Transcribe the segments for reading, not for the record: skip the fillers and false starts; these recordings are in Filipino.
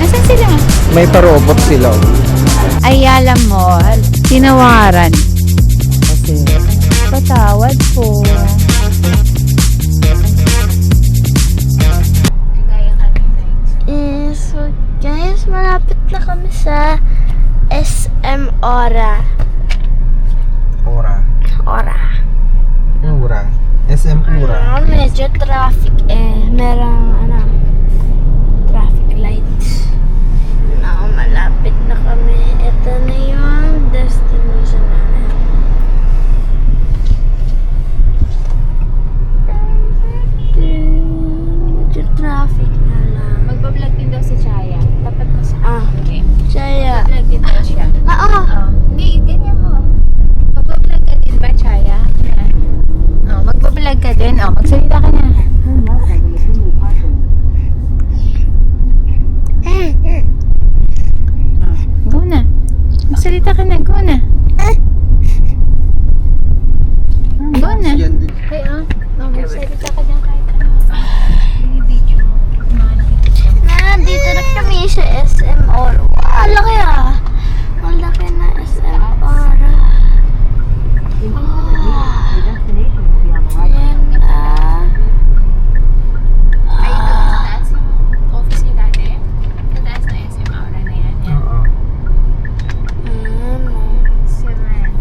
Asan sila? May parobot sila. Ayala Mall. Tinawaran. Kasi, patawad po. So guys, malapit na kami sa SM Ora. Ora. SM Ora. Medyo traffic merong traffic lights. Malapit na kami. Ito na yung destination namin. Medyo traffic na lang. Magbablog din daw si Chaya. Tapat mo sa Okay. Chaya. Magbablog din daw siya. Hindi, ganyan mo. Magbablog ka din ba, Chaya? Magbablog ka din. Magsalita ka na. Go na. Magsalita ka na. Go na. Go na. Hey, magsalita ka dyan kahit ano. Binibidyo mo. Nandito na kami sa SM Ora. Wow, laki Malaki na SM Ora. Ayan na. Ay, doon sa taas yung office niyo dati? Sa taas na SM Aura na yan. Oo. Ayan na. Siren.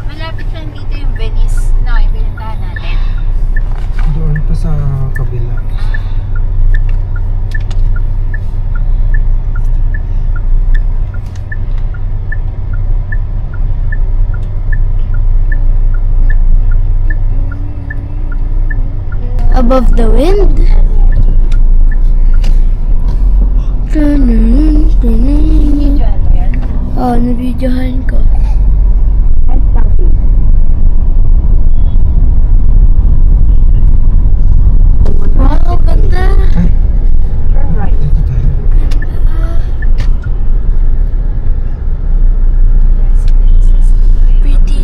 Malapit lang dito yung Venice. No, yung pinuntahan natin. Doon pa sa kabila. Above the wind. Videoan mo yan? Nabidyohan ko. Wow, ganda. Dito tayo. Pretty.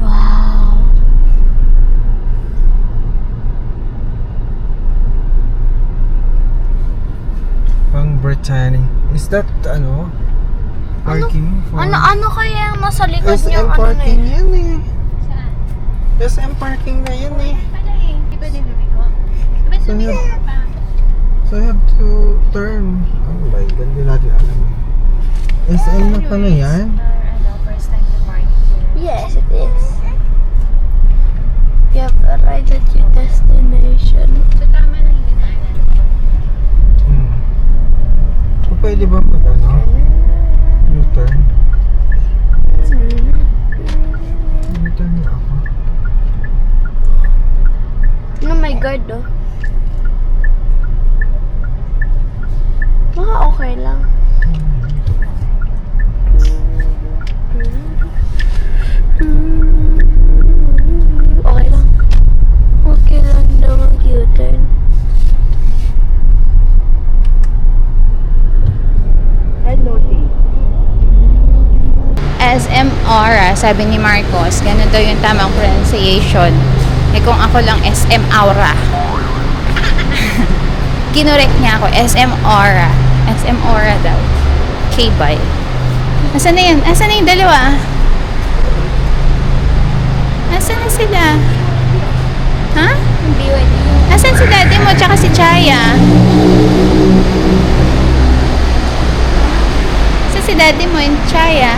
Wow. Pang Brittany. Is that parking for Ano kaya yung nasa likod SM niyo? parking yan Saan? SM parking na yan Pala Di ba din lumigo? Ba't So, lumigo ka pa? So I have to turn. Oh my God, hindi natin alam. SM na pala yan. First time to party. Yes, it is. You have arrived at your destination. So tama lang yung dinaanan mo. So pwede ba mag U-turn? U-turn na ako. My God, okay lang. Okay lang. Okay lang daw mag-U-turn. SM Aura, sabi ni Marcos, ganun daw yung tamang pronunciation. Kung ako lang SM Aura. Kinorek niya ako, SM Aura. SM Aura daw. K-bye. Asan na yun? Asan na yung dalawa? Asan na sila? Ha? Asan si daddy mo tsaka si Chaya? Asan si daddy mo and Chaya?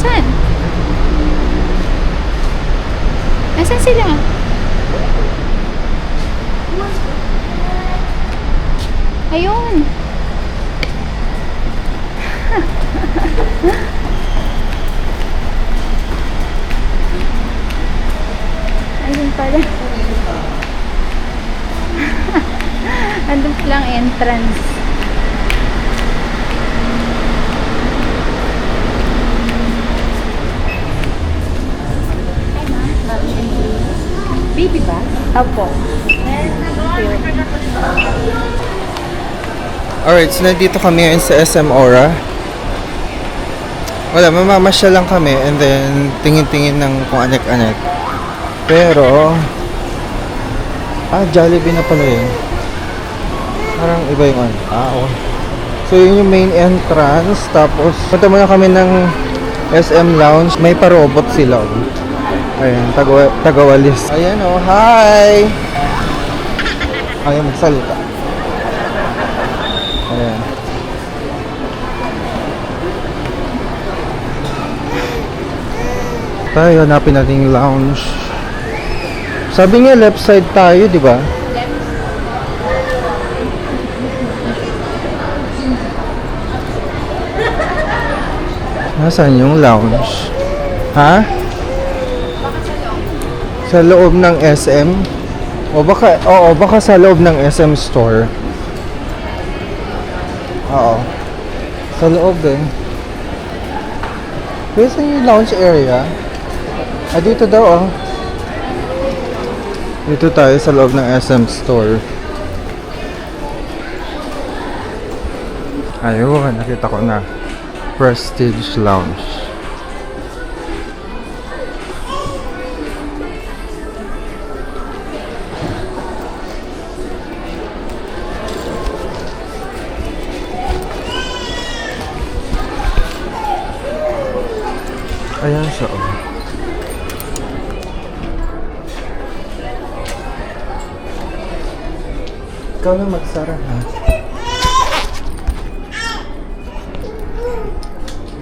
Saan? Asan sila? Ayun. Ayun pala. Andun lang entrance. Baby ba? Opo. Alright, so nandito kami ngayon sa SM Aura. Wala, mamamasyal lang kami and then tingin-tingin ng kung anek-anek. Pero, Jollibee na pala yun. Parang iba yung ano. Okay. So, yun yung main entrance. Tapos, punta muna kami ng SM Lounge. May pa-robot sila. Ayan, tagawalis. Ayan hi! Ayaw magsalita. Ayan. Tayo, hanapin natin yung lounge. Sabi niya left side tayo, di ba? Nasaan yung lounge? Ha? Sa loob ng SM? Baka sa loob ng SM store. Oo. Sa loob din. Pero saan yung lounge area? Dito daw Dito tayo sa loob ng SM store. Ayun, nakita ko na. Prestige Lounge. Ayan siya Ikaw na magsara ha.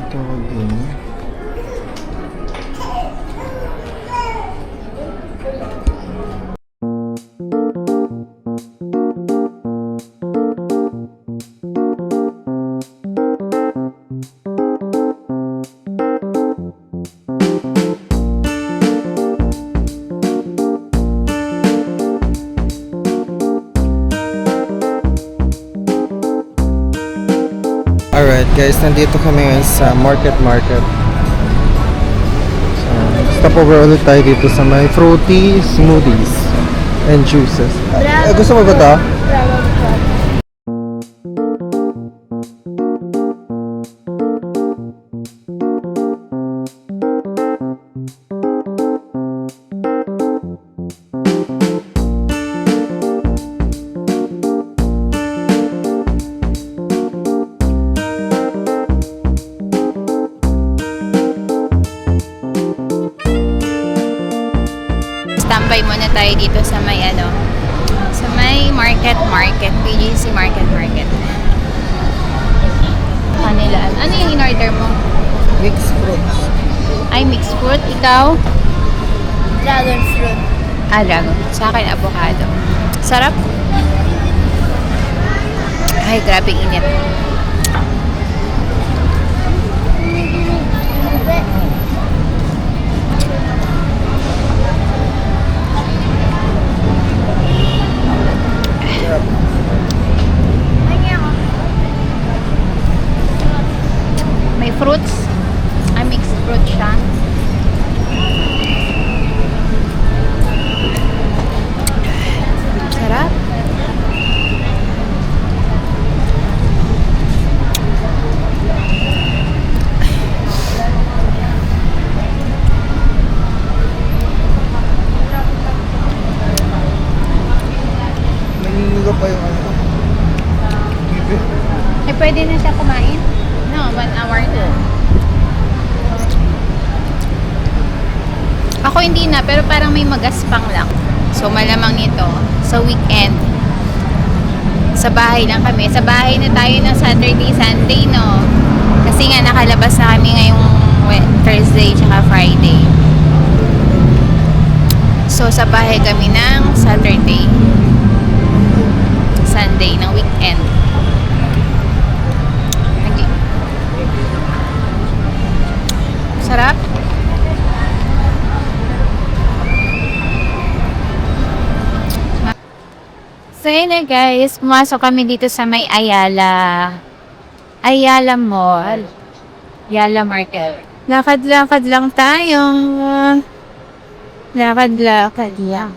Tawag din. Alright guys, nandito kami ngayon sa Market. So, stopover ulit tayo dito sa may fruity smoothies and juices. Gusto mo ba ito? Tambay muna tayo dito sa may sa may market, BGC market. Kanila. Ano yung in-order mo? Mixed fruits. Ay, mixed fruit. Ikaw? Dragon fruit. Dragon. Sa akin, avocado. Sarap. Ay, grabe init. May fruits. Mixed fruit siya. Sarap. Nangingiga pa yung Ay, pwede na siya kumain? No, 1 hour na. Ako hindi na, pero parang may magaspang lang. So, malamang nito, sa weekend, sa bahay lang kami. Sa bahay na tayo ng Saturday, Sunday, no? Kasi nga, nakalabas na kami ngayong Thursday, tsaka Friday. So, sa bahay kami ng Saturday, Sunday, ng weekend. Sarap. So yun na guys, pumasok kami dito sa may Ayala Mall. Ayala Market. Lakad-lakad lang tayo. Lakad-lakad lang.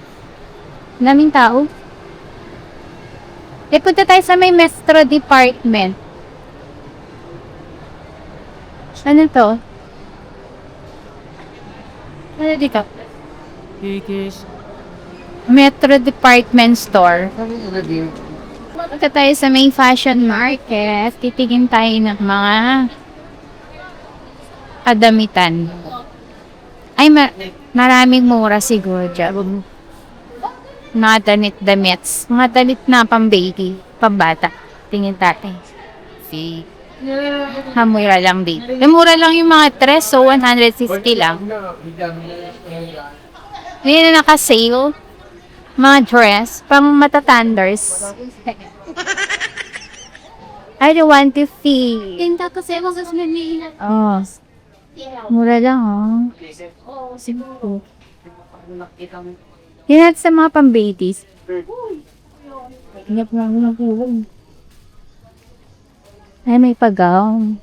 Daming tao. Punta tayo sa may Metro Department. Ano to? Ano dito? Metro Department Store. Punta tayo sa main fashion market. Titigin tayo ng mga kadamitan. Ay, maraming mura siguro dyan. Mga damit-damit. Mga damit na pang-baby, pambata. Tingin tayo. Mura lang dito. Mura lang yung mga dress, so 160 lang. Ngayon na naka-sale. Mga dress, pang matatanders. I don't want to feel. Tinta kasi ako sa nila. Oh. Mura lang, oh. Siguro. Yan natin sa mga pang-babies. Ay, may pag-gown.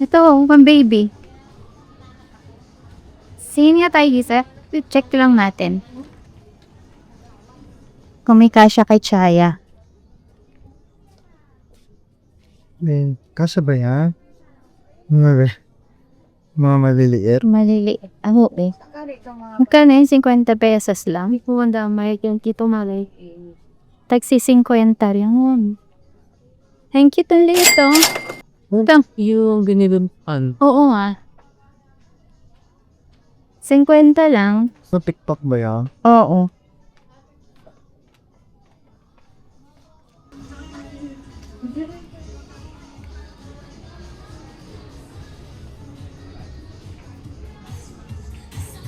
Ito, pang-baby. Sige nga tayo, Gisa. Check lang natin. Kung may kasya kay Chaya. Ben, kasya ba yan? Mga maliliit. Maliliit. Ako, eh. Magkano yun? 50 pesos lang. Pumunta may yung kito malay. Tagsi 50 rin. Thank you, itong liit, oh. Ito. Yung ginibimpan. Oo, ah. 50 lang. Sa TikTok ba yan? Oo.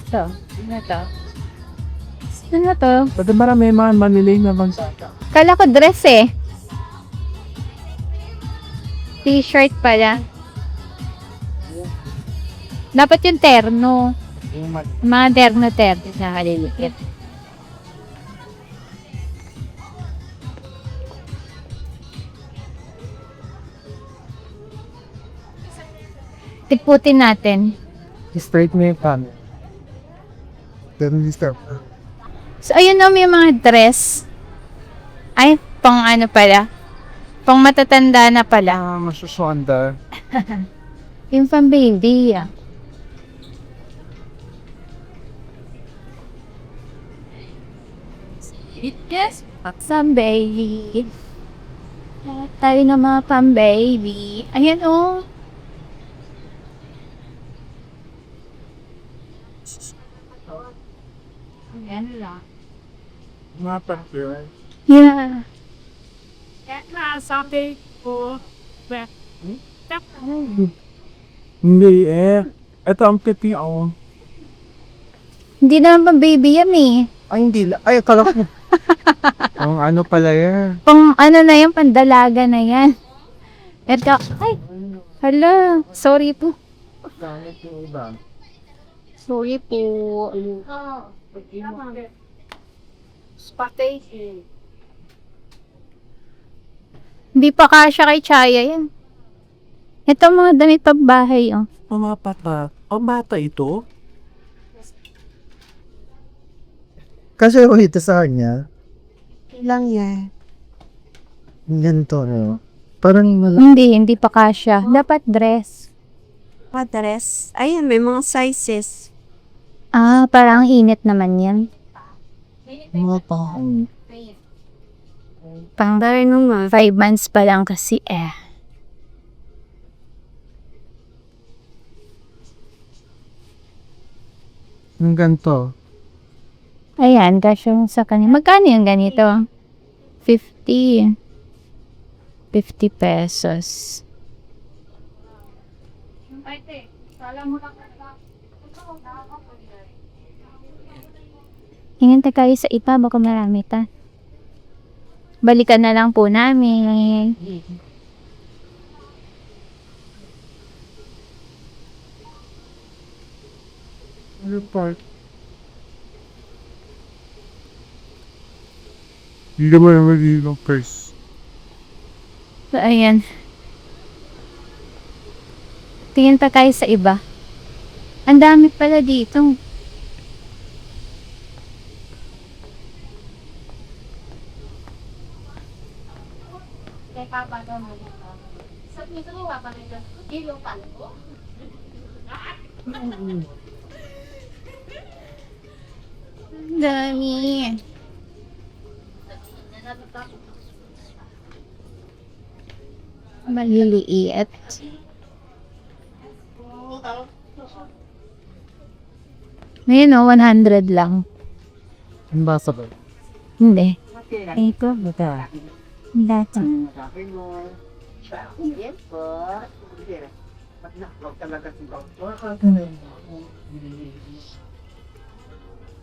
Ito. Ano to? Ano to? Pati marami mga maniling na bang Kala ko dress eh. T-shirt pala. Dapat yung terno. Mga terno-terno na kaliliit. Tiputin natin. straight mo yung pan. Then we start. So, ayun na may mga dress. Ay, pang ano pala. Pang matatanda na pala. Masusuanda. Yung pang baby, ah. Yes, some baby. Tayo na mga pang baby. Ayan, oh. Ayan lang. Mga pan. Yeah. Hindi eh. Ito ang piti ako. Hindi naman pang baby yan eh. Ay, hindi. Ay, akala ko. Ang ano pala yan. Pang ano na yan, pandalaga na yan. Ito, ay, hala, sorry po. Sorry po. Hindi pa kasya kay Chaya yan. Ito mga damit pagbahay, oh. Mga bata. Ang bata ito? Kasi ako ito sa kanya. Lang yan. Ganito, no? Parang Hindi pa kasya. Dapat dress. Dress. Ayun, may mga sizes. Ah, parang init naman yan. mga pang. Pang 5 months pa lang kasi eh. Yung ganito. Ayan, kasya yung sa kanya. Magkano yung ganito? 50. 50 pesos. Hingin tayo sa iba, baka marami ta. Balikan na lang po namin. Ano part? Hindi naman naman yung first. So, ayan. Tingin pa tayo sa iba. Ang dami pala dito. Dami. Maliliit. Ngayon, 100 lang. Impossible. Hindi. Ito, buta. Dati.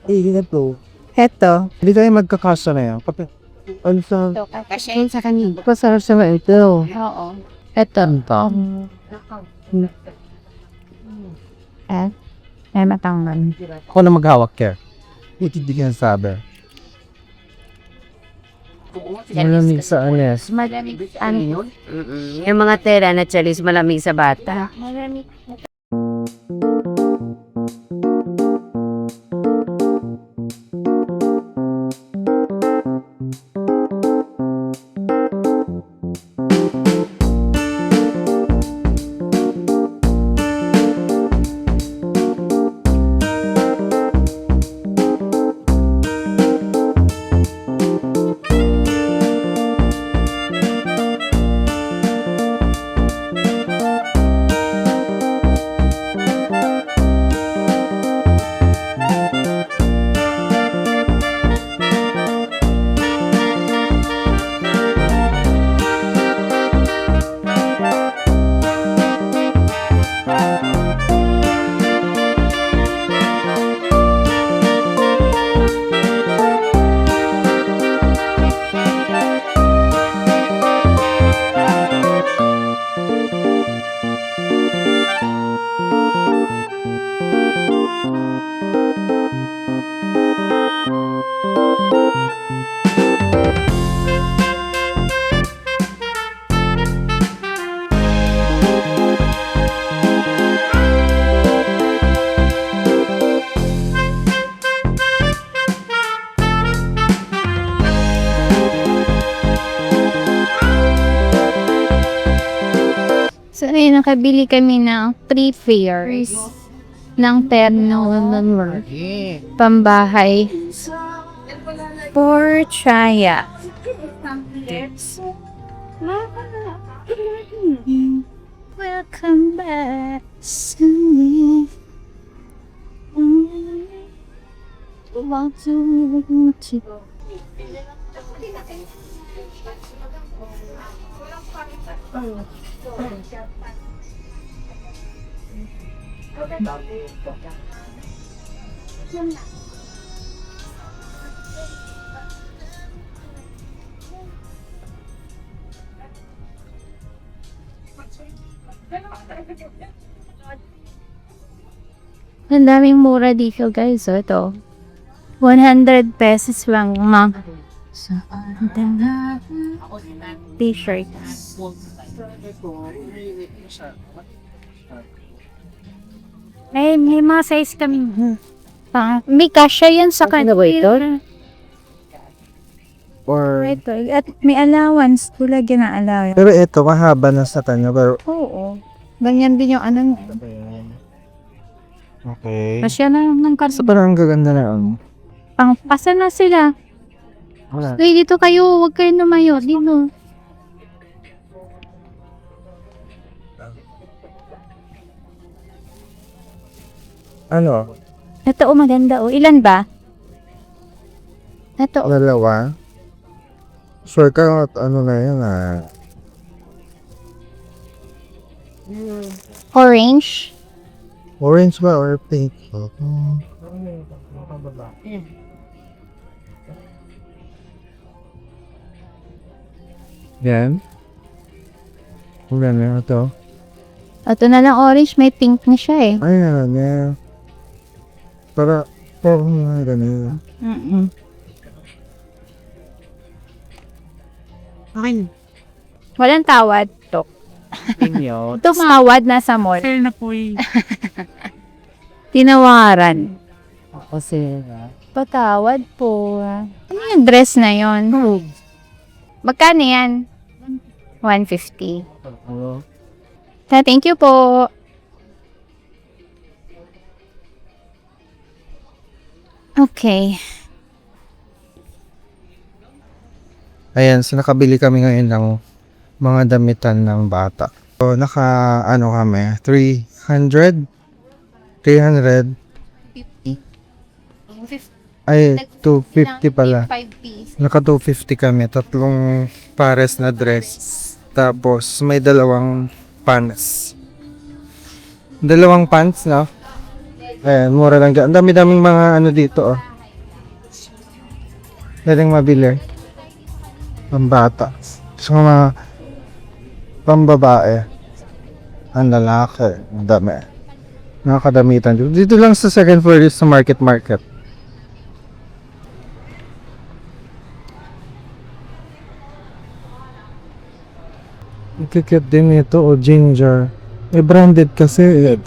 Ito. Ito. Hindi tayo magkakasa na yan. Ano sa... Kasi yun sa kanina. Pasarap sa ito. Oo. Ito. Ito. Ay matanggal. Ako na maghawak, Care. Hindi ka sabi. Malamig sa anes. Malamig. Ano? Yung mga tela na chalis malamig sa bata. Malamig. So, ayun, nakabili kami ng 3 pairs ng terno pambahay for Chaya. Welcome back to me. Want to Ang daming mura dito, guys. So, ito. 100 pesos lang, ma. So, t-shirt. May mga size kami. May kasya yan sa kanila. Or... Ito. At may allowance. Tulagyan ng allowance. Pero ito, mahaba na sa kanya. Pero... Oo. Ganyan din yung ano. Okay. Kasya na ng So, parang ang gaganda na ano. Pangpasa na sila. Wala. Uy, dito kayo. Huwag kayo lumayo. Dito. Ano? Ito, maganda. Ilan ba? Ito. Dalawa? Sure ka at ano na yan Orange. Orange ba or pink? Yan. Wala na ito. Ito na lang orange. May pink na siya eh. Ay, yan. Para ganun. Okay. Walang tawad. Ito. Inyo. Ito tawad na sa mall. Sir na po eh. Tinawaran. Ako sila. Patawad po. Ano yung dress na yon? Magkano yan? 150. Oo. Thank you po. Okay. Ayan, so nakabili kami ngayon ng mga damitan ng bata. So, ano kami, 300? 300? 50. Ay, 250 pala. 5 piece. Naka 250 kami, tatlong pares na dress. Tapos, may dalawang pants. Dalawang pants, no? Ayan, mura lang dyan. Ang dami-daming mga ano dito, oh. Pwedeng mabili. Pambata. So, mga pambabae. Ang lalaki. Ang dami. Nakakadamitan dito. Dito lang sa second floor is sa market. Ikikit din ito o ginger. Eh, branded kasi.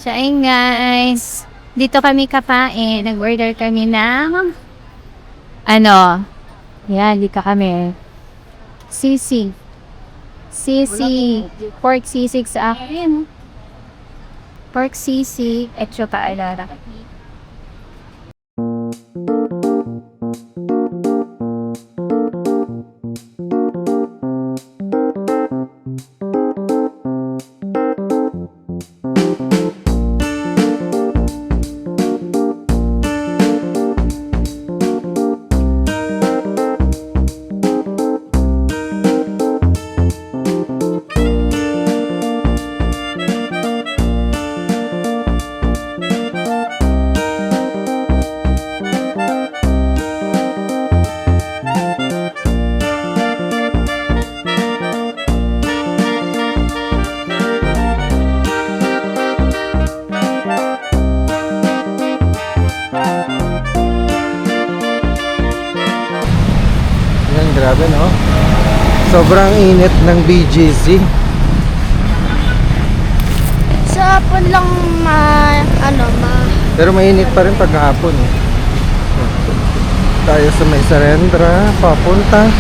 So, ayun guys. Dito kami kakain. Nag-order kami ng yan, dito kami. Sisig. Sisig. Pork sisig sa akin. Pork sisig. Etcho pa alara. Yan, grabe, no? Sobrang init ng BGC. Sa hapon lang Pero mainit pa rin pagkahapon, eh. Tayo sa may Sarendra, papunta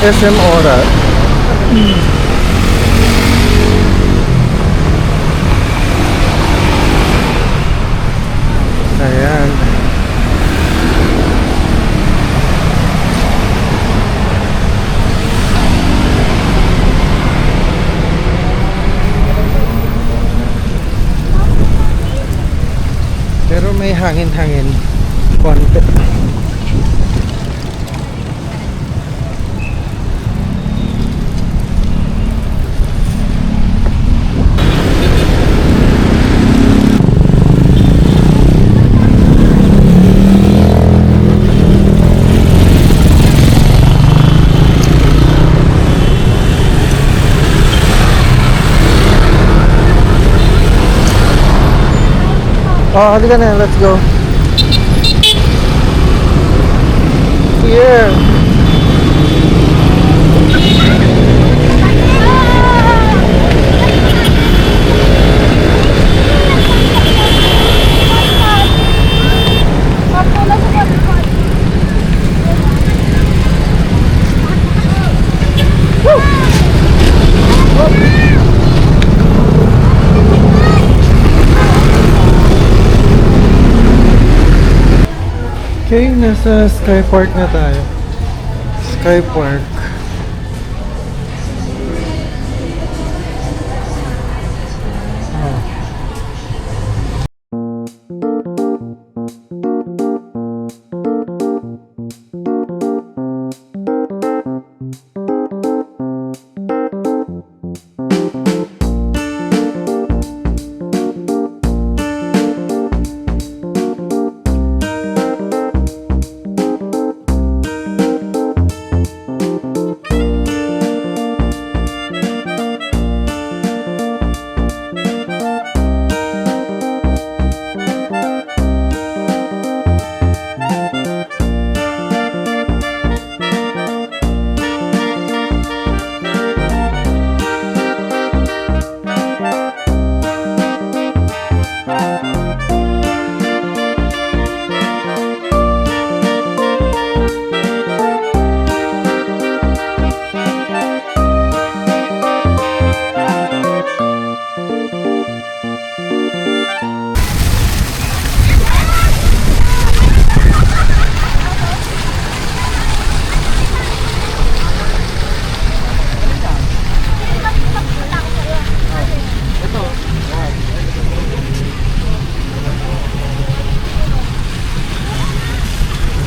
SM Ora. Ayan. Pero may hangin-hangin konti. Oh, halika na, let's go. Here. Okay, nasa Sky Park na tayo. Sky Park.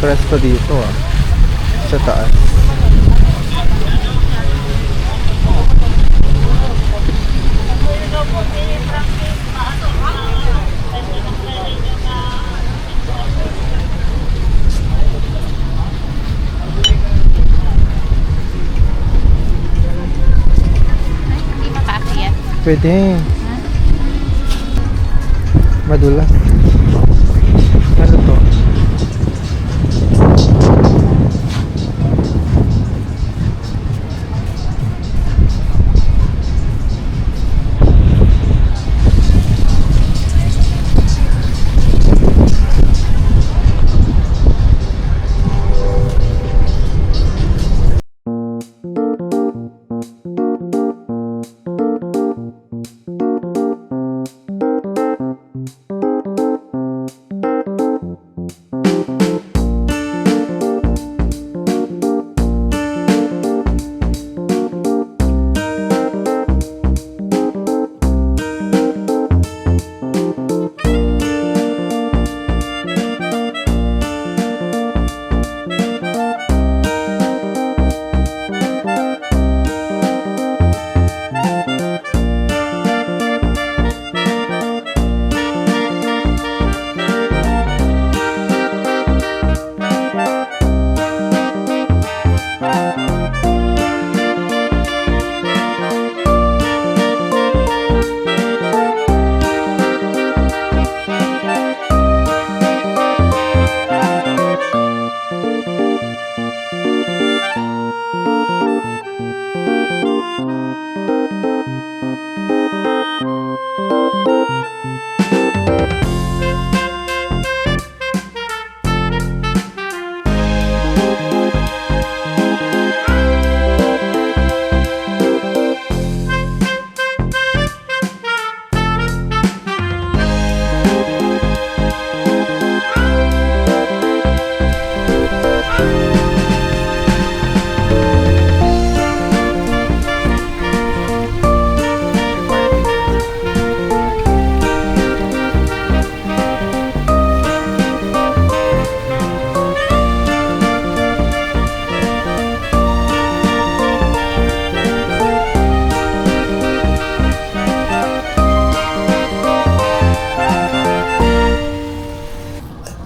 presto dito ah. Sa taas. Hindi makakayat. Pwede. Madulas. Ano to?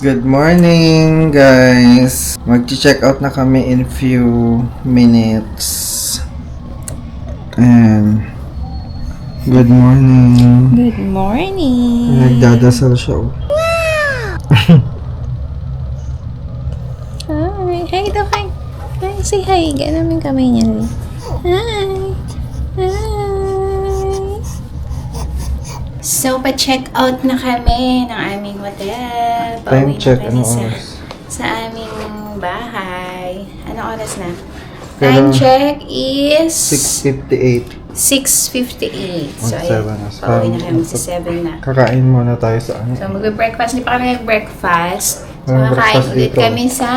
Good morning, guys. Mag-check out na kami in few minutes. And good morning. Good morning! Nagdadasal siya. Oh. Hi! Hi daw, hi! Hi, say hi. Gano'n namin kamay niya. Hi! Hi! So, pa-check out na kami ng aming hotel. Time Pauwi na check, kami anong sa, oras? sa aming bahay. Anong oras na? Pero- Time check is 6:58. 6:58. So, On ayun. 7 na. Pauwi na kami sa 7 na. Kakain muna tayo sa ano. So, magbe-breakfast. Hindi pa kami nag-breakfast. So, Walang makakain breakfast ulit dito. kami sa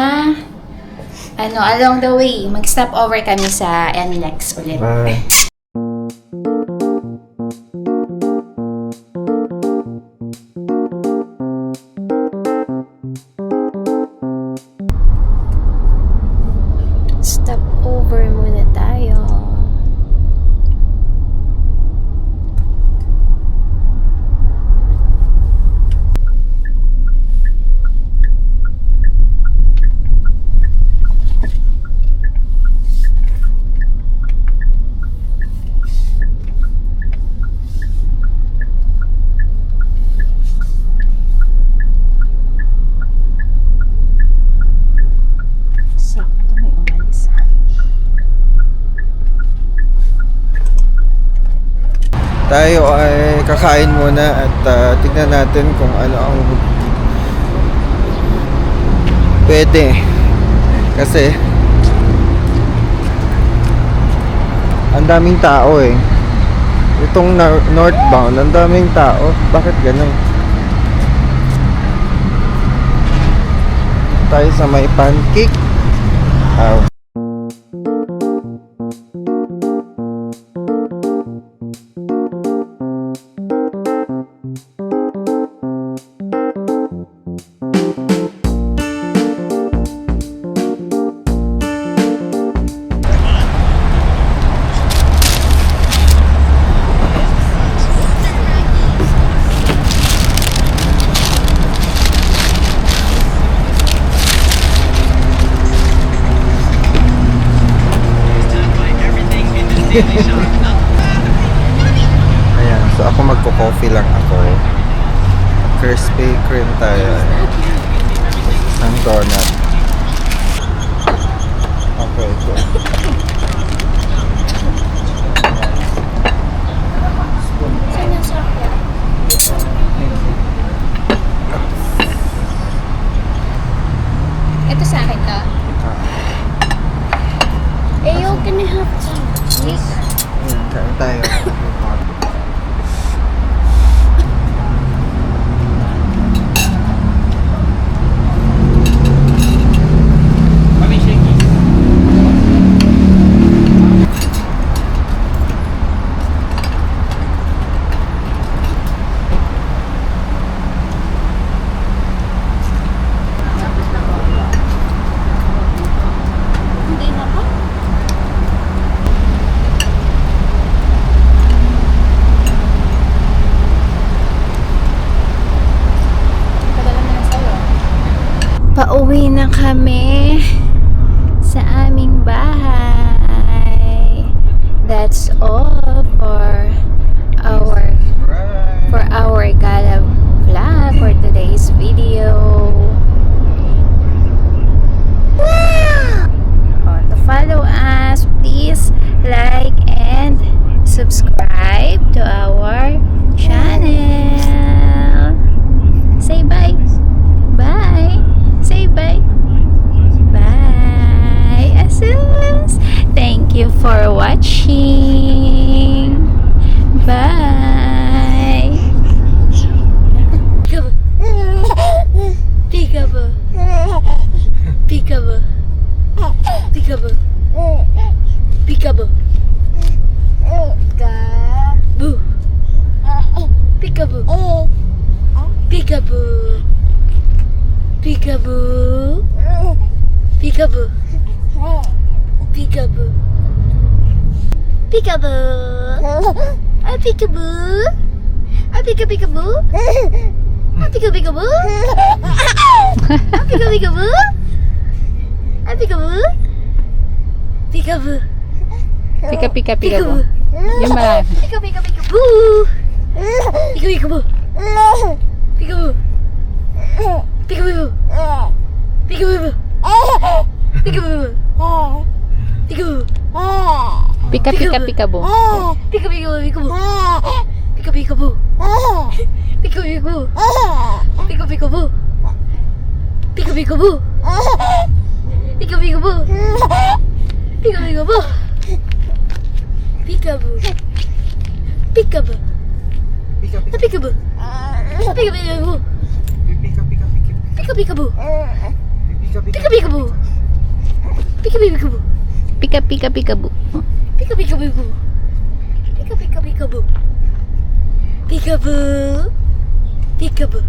along the way. Mag-stop over kami sa NLEX ulit. Bye. Stop over muna tayo. Sakto may umalis. Tayo ay kakain muna at tignan natin kung ano ang pwede. Kasi ang daming tao eh. Itong northbound, ang daming tao. Bakit ganun? Tayo sa may pancake. Ow. Ayan, so ako magko-coffee lang ako. Crispy cream tayo. Isang donut. Okay, so. Saan yung sakya? Ito sa akin to. Eh, you can have some. Yes. Ayan, kain tayo. Hindi na pa? Pauwi na kami sa aming bahay. That's all for our gala vlog for today's video. To follow us, please like and subscribe to our channel. Say bye. Bye. Say bye. Bye. Asus. Thank you for watching. Bye. Peekaboo. Peekaboo. Peekaboo. Peekaboo. Boo. Peekaboo. Peekaboo. Peekaboo. Peekaboo. Peekaboo. Peekaboo. Ah, peekaboo. Ah, peekaboo. Ah, peekaboo. Ah, peekaboo. Ah, peekaboo. Peekaboo. Pika, pika, pika Peekaboo. Yung marami. Peekaboo. Peekaboo. Peekaboo. Peekaboo. Peekaboo. Peekaboo. Peekaboo. Pika, pika, pika bo. Peekaboo. Peekaboo. Peekaboo. Peekaboo. Peekaboo. Peekaboo. Peekaboo. Peekaboo. Peekaboo. Peekaboo. Peekaboo. Peekaboo. Peekaboo. Peekaboo. Peekaboo. Pika, pika, pika bo. Peekaboo. Peekaboo. Peekaboo. Peekaboo.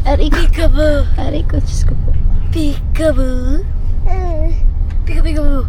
Aray ko. Peekaboo. Aray ko, Diyos ko po. Peekaboo. Peekaboo.